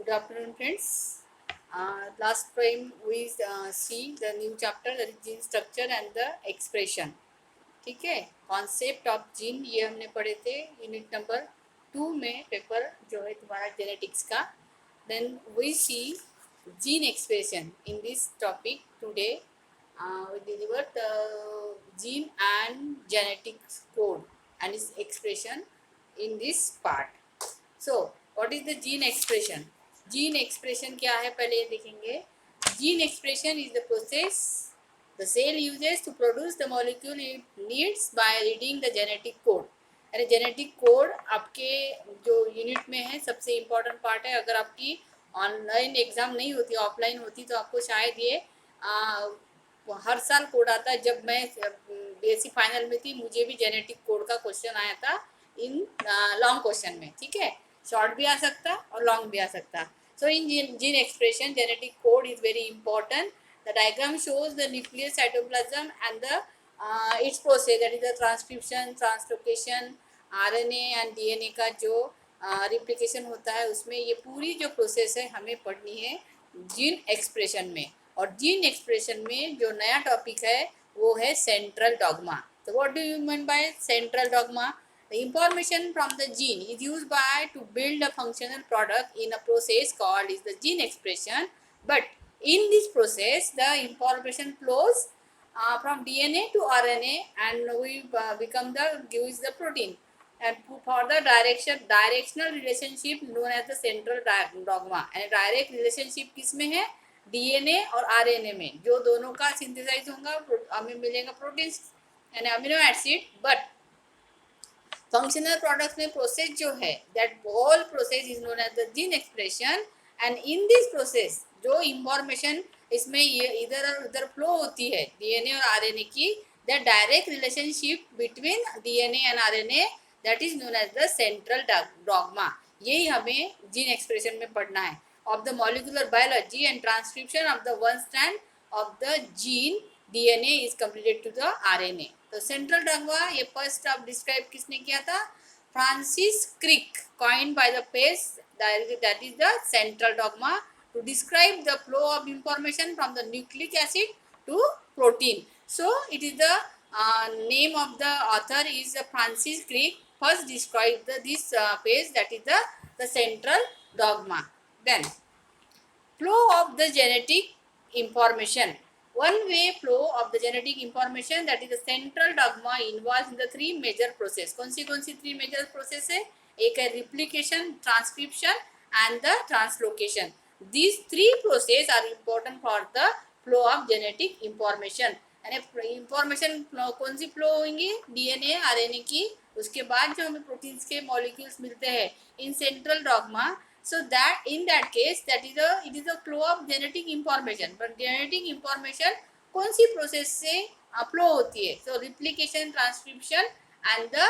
Good afternoon, friends. Last time we see the new chapter, that is gene structure and the expression. ठीक है, concept of gene ये हमने पढ़े थे unit number 2 में, paper जो है तुम्हारा जेनेटिक्स का. Then we see gene expression in this topic today. We deliver the gene and genetics code and its expression in this part. So what is the gene expression? Gene expression क्या है पहले ये देखेंगे. Gene expression is the process the cell uses to produce the molecule it needs by reading the genetic code. अरे genetic code आपके जो unit में है सबसे इम्पोर्टेंट पार्ट है. अगर आपकी ऑनलाइन एग्ज़ाम नहीं होती, ऑफलाइन होती, तो आपको शायद ये हर साल कोड आता है. जब मैं बीएससी फाइनल में थी मुझे भी जेनेटिक कोड का क्वेश्चन आया था इन लॉन्ग क्वेश्चन में. ठीक है, शॉर्ट भी आ सकता और लॉन्ग भी आ सकता. So in gene expression genetic code is very important. The diagram shows the nucleus, cytoplasm and the its process, that is the transcription, translocation, RNA and DNA का जो रिप्लिकेशन होता है उसमें ये पूरी जो प्रोसेस है हमें पढ़नी है जीन एक्सप्रेशन में. और जीन एक्सप्रेशन में जो नया टॉपिक है वो है सेंट्रल डॉग्मा. तो what do you mean by central dogma? The information from the gene is used by to build a functional product in a process called is the gene expression. But in this process the information flows from DNA to RNA and we become the gives the protein. And for the directional relationship known as the central dogma. And direct relationship किस में है? DNA और RNA में. जो दोनों का synthesise होगा हमें मिलेगा proteins and amino acid. But functional products में प्रोसेस जो है that whole process is known as the gene expression. And in this process जो इंफॉर्मेशन इसमें ये इधर और उधर फ्लो होती है डीएनए और आरएनए की, the direct relationship between DNA and RNA that is known as the central dogma. यही हमें जीन एक्सप्रेशन में पढ़ना है. Of the molecular biology and transcription of the one strand of the gene DNA is completed to the RNA. तो central dogma ये first of describe किसने किया था? Francis Crick, coined by the pace, that is the central dogma to describe the flow of information from the nucleic acid to protein. So it is the name of the author is Francis Crick first described this phase, that is the central dogma. Then flow of the genetic information. One way flow of the genetic information, that is the central dogma, involves in the three major process. कौन सी three major process है? एक है replication, transcription and the translocation. These three process are important for the flow of genetic information. यानी information कौन सी flow होंगी? DNA RNA की. उसके बाद जो हमें प्रोटीन्स के मॉलिक्यूल्स मिलते हैं in central dogma. So that in that case that is it is a flow of genetic information. But genetic information कौन सी प्रोसेस से फ्लो होती है? So replication, transcription and the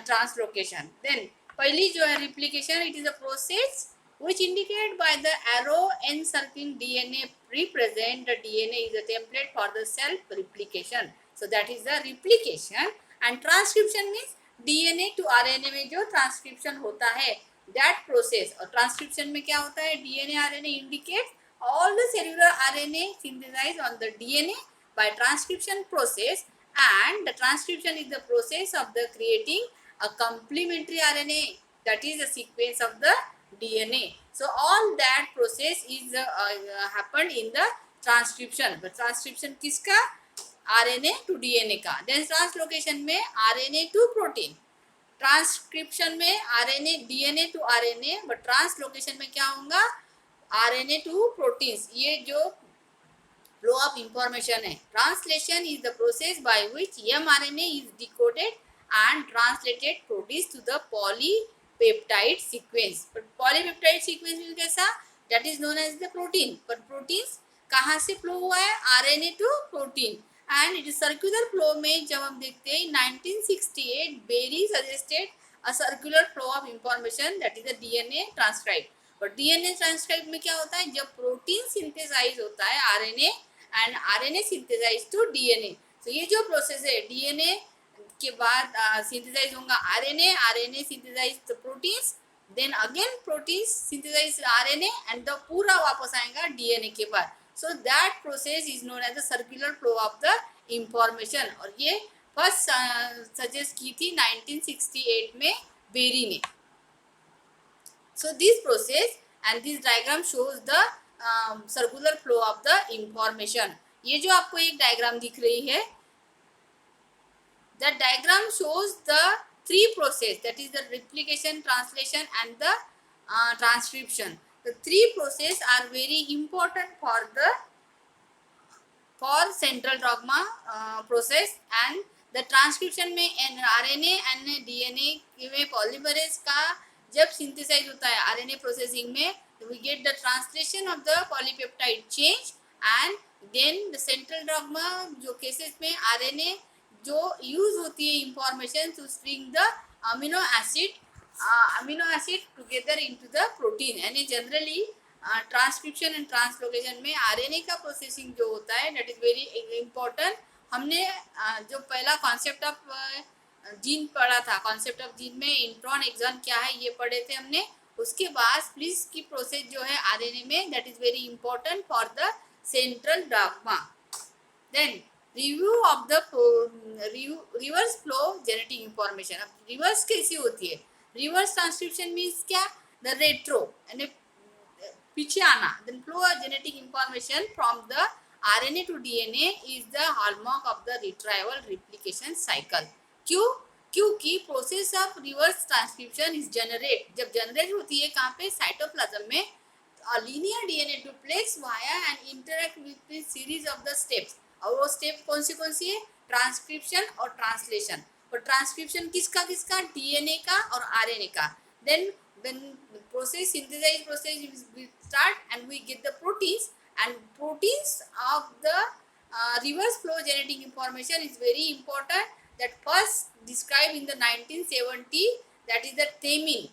translocation. Then पहली जो है replication, it is a process which indicated by the arrow encircling DNA represent the DNA is a template for the self replication. So that is the replication. And transcription means DNA to RNA में जो transcription होता है that process. और transcription में क्या होता है? DNA RNA indicate all the cellular RNA synthesized on the DNA by transcription process, and the transcription is the process of the creating a complementary RNA, that is the sequence of the DNA. So all that process is happened in the transcription. But transcription किसका? RNA to DNA का. Then translocation में RNA to protein. Transcription में RNA DNA to RNA. But translocation में क्या होगा? RNA to proteins. ये जो flow of information है. Translation is the process by which mRNA is decoded and translated produce to the polypeptide sequence. But polypeptide sequence में कैसा? That is known as the protein. But proteins कहाँ से flow हुआ है? RNA to protein. And it is circular flow में जब हम देखते हैं 1968 Berry suggested a circular flow of information, that is the DNA transcribe. But DNA transcribe में क्या होता है? जब प्रोटीन सिंथेसाइज होता है RNA and RNA synthesize to DNA. तो ये जो प्रोसेस है डीएनए के बाद सिंथेसाइज होगा RNA, RNA synthesize the proteins, then again protein synthesize RNA and the पूरा वापस आएगा डीएनए के बाद. So that process is known as the circular flow of the information. और ये फर्स्ट सजेस्ट की थी 1968 में बेरी ने. So this process and this diagram shows the circular flow of the information. ये जो आपको एक डायग्राम दिख रही है, the diagram shows the three process, that is the replication, translation and the transcription. The three process are very important for central dogma process. And the transcription में RNA and DNA में polymerase का जब synthesize होता है RNA processing में, we get the translation of the polypeptide change and then the central dogma जो cases में RNA जो यूज होती है information to string the amino acid together into the protein. यानी जनरली ट्रांसक्रिप्शन एंड ट्रांसलोकेशन में RNA का processing जो होता है दैट इज वेरी इम्पोर्टेंट. हमने जो पहला कॉन्सेप्ट ऑफ जीन पढ़ा था, कॉन्सेप्ट ऑफ जीन में इंट्रॉन एक्सॉन क्या है ये पढ़े थे हमने. उसके बाद स्प्लिस की प्रोसेस जो है आरएनए में that is very important for the central dogma. Then review of the reverse flow genetic information. अब रिवर्स कैसी होती है? रिवर्स ट्रांसक्रिप्शन मीन्स क्या? द रेट्रो यानी पीछे आना. Then flow of genetic information from the RNA to DNA is the hallmark of the retrieval replication cycle. क्यों? क्योंकि process of reverse transcription is generate, जब जनरेट होती है कहाँ पे? साइटोप्लाज्म में. Linear DNA duplex via and interact with series of the steps. और वो स्टेप कौन सी है? ट्रांसक्रिप्शन और ट्रांसलेशन. और ट्रांसक्रिप्शन किसका? डीएनए का और आरएनए का. Then process synthesis process will start and we get the proteins, and proteins of the reverse flow genetic information is very important. That first described in the 1970, that is the Temin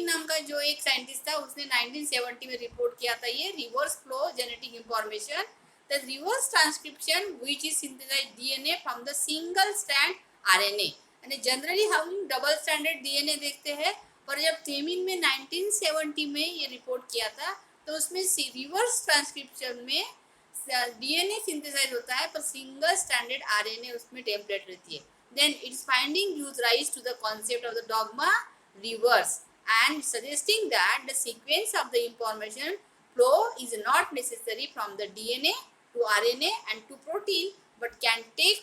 नाम का जो एक scientist था उसने 1970 में report किया था ये reverse flow genetic information. The reverse transcription which is synthesized DNA from the single strand RNA. यानी जनरली हम डबल स्टैंडर्ड डीएनए देखते हैं, पर जब तेमिन में 1970 में ये रिपोर्ट किया था तो उसमें रिवर्स ट्रांसक्रिप्शन में डीएनए सिंथेसाइज होता है पर सिंगल स्टैंडर्ड आरएनए उसमें टेम्पलेट रहती है. Then it's finding gives rise to the concept of the dogma reverse and suggesting that the sequence of the information flow is not necessary from the DNA to RNA and to protein, but can take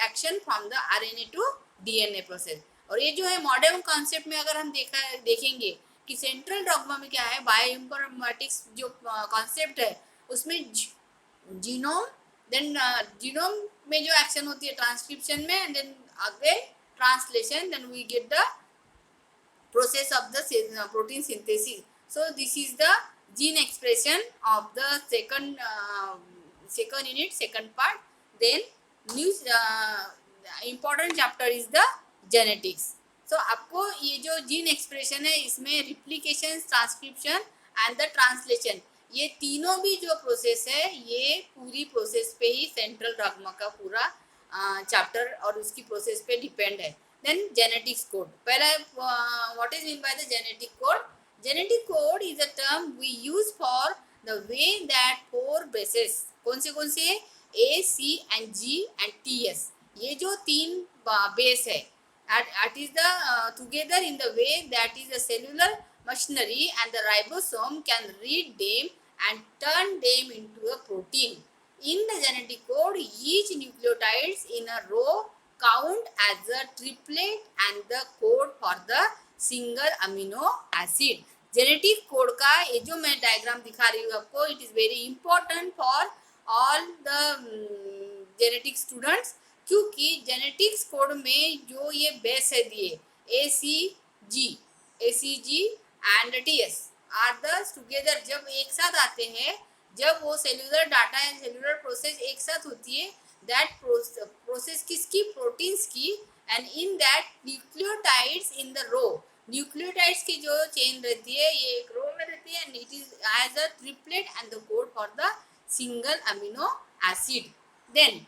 action from the RNA to DNA process. और ये जो है modern concept में अगर हम देखेंगे कि central dogma में क्या है, बायोइन्फॉर्मेटिक्स जो कॉन्सेप्ट है उसमें जीनोम, देन जीनोम में जो एक्शन होती है ट्रांसक्रिप्शन में, and then again translation, then we get the process of the protein synthesis. So this is the gene expression of the second unit, second part. Then new important chapter is the genetics. So आपको ये जो gene expression है इसमें replication, transcription and the translation, ये तीनों भी जो process है ये पूरी प्रोसेस पे ही सेंट्रल डॉग्मा का पूरा चैप्टर और उसकी प्रोसेस पे डिपेंड है. Then genetics code. पहला what is meant by the genetic code? Genetic code is a term we use for the way that four bases, कौन से है? A, C and G and TS. ये जो तीन base है it is the together in the way that is the cellular machinery and the ribosome can read them and turn them into a protein. In the genetic code, each nucleotides in a row count as a triplet and the code for the single amino acid. Genetic code का ये जो मैं diagram दिखा रही हूँ आपको, it is very important for all the genetic students, क्योंकि genetics code में जो ये बेस है दिए ACG and TS are the together, जब एक साथ आते हैं, जब वो cellular data and cellular process एक साथ होती है, that process किसकी? प्रोटीन्स की. And in that nucleotides in the row, nucleotides की जो चेन रहती है ये एक रो में रहती है, and it is as a triplet and the code for the single amino acid. Then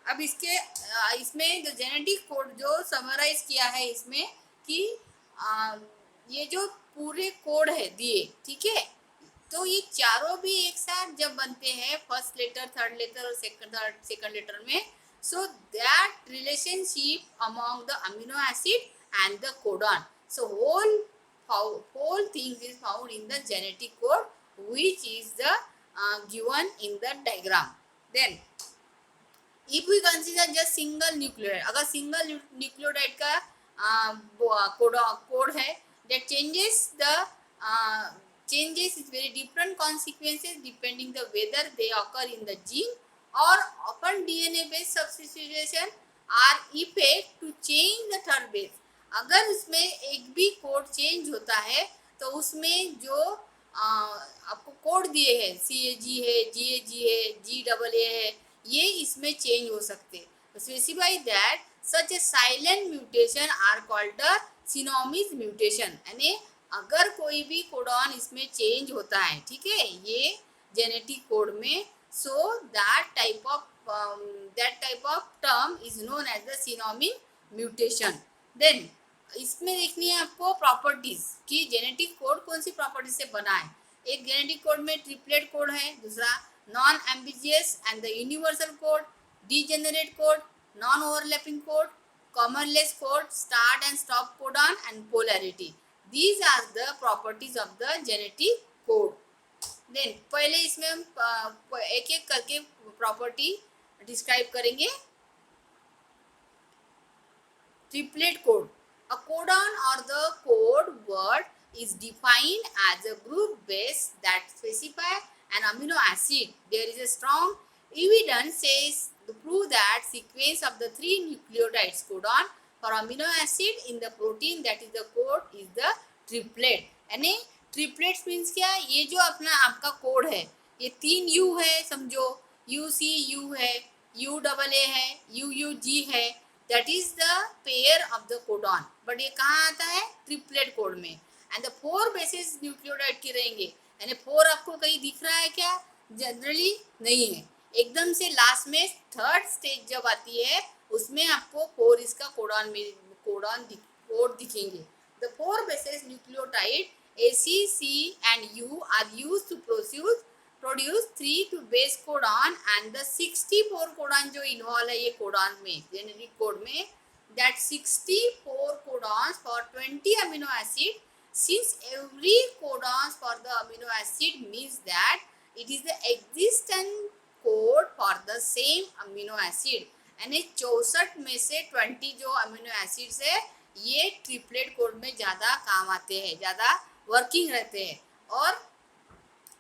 अब इसमें जो जेनेटिक कोड जो समराइज किया है इसमें कि ये जो पूरे कोड है दिए, ठीक है, तो ये चारों भी एक साथ जब बनते हैं फर्स्ट लेटर, थर्ड लेटर और सेकंड लेटर में, so that relationship among the amino acid and the codon, so whole thing is found in the genetic code which is the given in the diagram. Then if we consider just single nucleotide, अगर single nucleotide का code है, that changes is very different consequences depending the whether they occur in the gene or upon DNA based substitution are effect to change the third base. अगर उसमें एक भी code change होता है तो उसमें जो आपको कोड दिए हैं, CAG है, GAG है, GAA है, ये इसमें चेंज हो सकते हैं। Specify that such a silent mutation are called the synonymous mutation, यानी अगर कोई भी कोडॉन इसमें चेंज होता है, ठीक है, ये जेनेटिक कोड में, so that type of term is known as the synonymous mutation. Then इसमें देखनी है आपको प्रॉपर्टीज कि जेनेटिक कोड कौन सी प्रॉपर्टी से बना है। एक जेनेटिक कोड में ट्रिपलेट कोड है, दूसरा non ambiguous and the universal code, degenerate code, non overlapping code, commaless code, start and stop codon and polarity. These are the properties of the genetic code. Then पहले इसमें हम एक एक करके property describe करेंगे। Triplet code. A codon or the code word is defined as a group base that specify an amino acid. There is a strong evidence says to prove that sequence of the three nucleotides codon for amino acid in the protein that is the code is the triplet. यानी triplets means क्या, ये जो अपना आपका code है, ये 3 U है समझो, UCU है, UAA है, UUG है, that is the pair of the codon, but ये कहाँ आता है, ट्रिपलेट कोड में। एंड द 4 बेसिस न्यूक्लियोटाइड के रहेंगे, यानी 4 आपको कहीं दिख रहा है क्या, जनरली नहीं है, एकदम से लास्ट में थर्ड स्टेज जब आती है उसमें आपको 4 इसका कोड दिखेंगे। The 4 basis nucleotide ACC and U are used to produce 3 to base codon and the 64 codon जो इन्वॉल्व है ये कोडॉन में, जेनेटिक कोड में, that 64 codons for 20 amino acid, since every codons for the amino acid means that it is the existent code for the same amino acid, यानी 64 में से 20 जो amino acids है ये ट्रिपलेट कोड में ज़्यादा काम आते हैं, ज़्यादा वर्किंग रहते हैं, और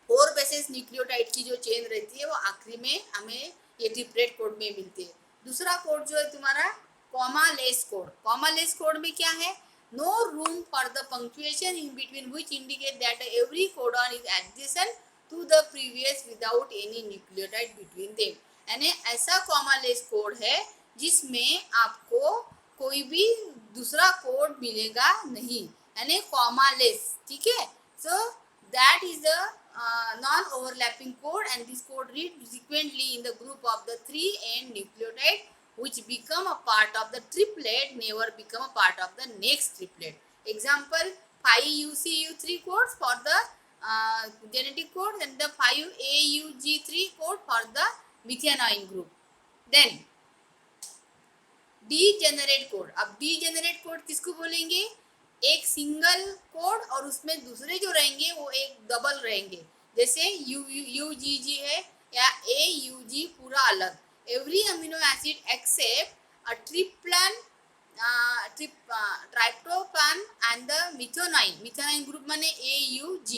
4 बेसिस न्यूक्लियोटाइड की जो चेन रहती है वो आखिरी में हमें ये ट्रिपलेट कोड में मिलती है। दूसरा कोड जो है तुम्हारा कॉमालेस कोड। कॉमालेस कोड में क्या है, no room for the punctuation in between which indicate that every codon is adjacent to the previous without any nucleotide between them, यानी ऐसा कॉमालेस कोड है जिसमें आपको कोई भी दूसरा कोड मिलेगा नहीं, यानी कॉमालेस, ठीक है। सो that is the non-overlapping code, and this code reads sequentially in the group of the 3 nucleotide which become a part of the triplet, never become a part of the next triplet. Example 5UCU3 codes for the genetic code and the 5AUG3 code for the methionine group. Then degenerate code. अब degenerate code किसको बोलेंगे, एक single code और उसमें दूसरे जो रहेंगे वो एक डबल रहेंगे, जैसे UUG है या AUG पूरा अलग। Every amino acid except a ट्रिप्लन tryptophan and the methionine group माने AUG,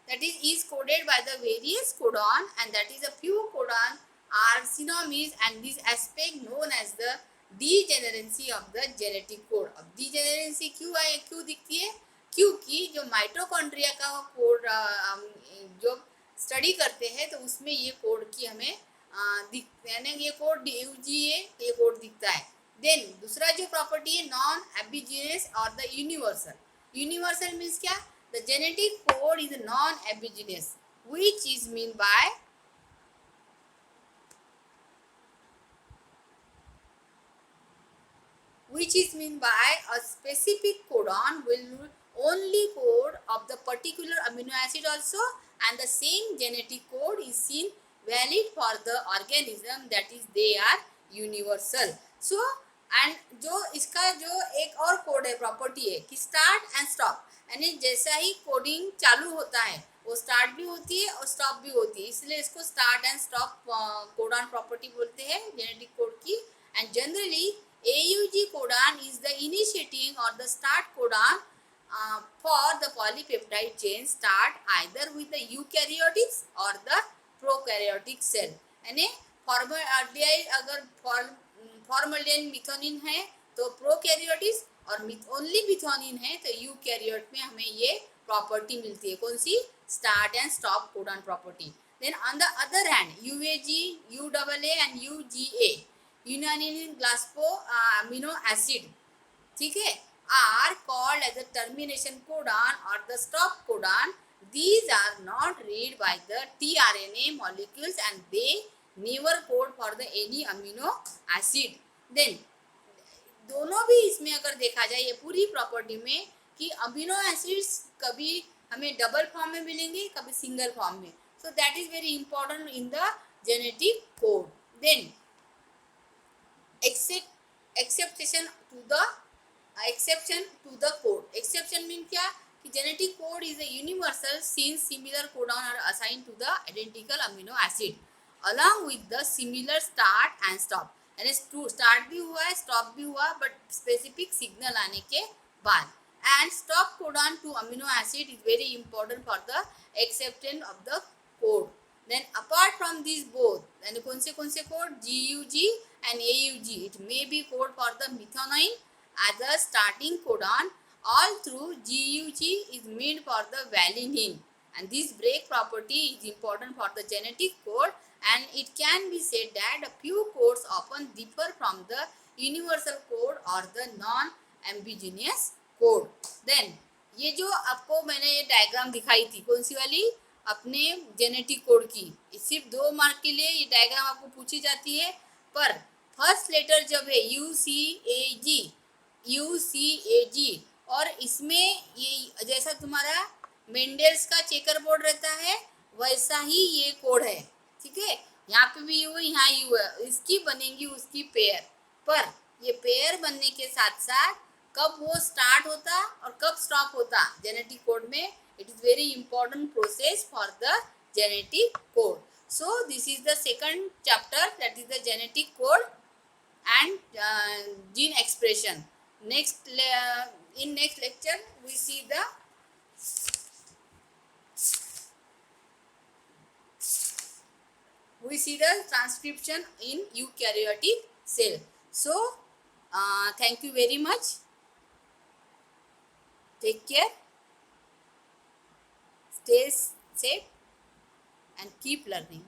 that is coded by the various codon, and that is a few codon are synonyms, and this aspect known as the degeneracy of the genetic code। अब degeneracy क्यों दिखती है, क्योंकि जो mitochondria का code जो study करते हैं तो उसमें ये कोड की हमें यानी ये कोड UG है, ये कोड दिखता है। देन दूसरा जो प्रॉपर्टी है नॉन एम्बिगिनस और द यूनिवर्सल। यूनिवर्सल मीन्स क्या, the genetic code is non ambiguous which is mean by a specific codon will only code of the particular amino acid also, and the same genetic code is seen valid for the organism, that is they are universal. So and जो इसका जो एक और code है, property है कि start and stop, यानी जैसा ही कोडिंग चालू होता है वो स्टार्ट भी होती है और स्टॉप भी होती है, इसलिए इसको start and stop codon property बोलते हैं जेनेटिक कोड की. And generally AUG codon is the initiating or the start codon for the polypeptide chain start either with the eukaryotics or the prokaryotic cell. यानी formaldehyde अगर formaldehyde मिथोनिन है तो prokaryotics और only मिथोनिन है तो यूकैरियोट में हमें ये प्रॉपर्टी मिलती है. कौन सी? Start and stop codon property. Then on the other hand UAG, UAA and UGA यूनानिन ग्लास्पो अमीनो एसिड, ठीक है, are called as the termination codon or the stop codon. These are not read by the tRNA molecules and they never code for the any amino acid. Then दोनों भी इसमें अगर देखा जाए ये पूरी प्रॉपर्टी में कि अमीनो एसिड्स कभी हमें डबल फॉर्म में मिलेंगे, कभी सिंगल फॉर्म में. So that is very important in the genetic code. Then exception to the code. Exception mean क्या कि genetic code is a universal since similar codon are assigned to the identical amino acid along with the similar start and stop. यानी start भी हुआ है, stop भी हुआ, but specific signal आने के बाद. And stop codon to amino acid is very important for the acceptance of the code. Then apart from these both, then कौन से code? GUG and AUG. It may be code for the methionine as a starting codon. All through GUG is meant for the valine, and this break property is important for the genetic code, and it can be said that a few codes often differ from the universal code or the non-ambiguous code. Then ये जो आपको मैंने ये diagram दिखाई थी कौन सी वाली, अपने जेनेटिक कोड की, सिर्फ 2 मार्क के लिए ये डायग्राम आपको पूछी जाती है. पर फर्स्ट लेटर जब है UCAG और इसमें ये जैसा तुम्हारा मेंडल्स का चेकर बोर्ड रहता है वैसा ही ये कोड है, ठीक है. यहाँ पे भी यू है, यहाँ यू है, इसकी बनेंगी उसकी पेयर. पर ये पेयर बनने के साथ साथ कब वो स्टार्ट होता और कब स्टॉप होता जेनेटिक कोड में, it is very important process for the genetic code. So this is the second chapter, that is the genetic code and gene expression. Next in next lecture we see the transcription in eukaryotic cell. So thank you very much. Take care. Stay safe and keep learning.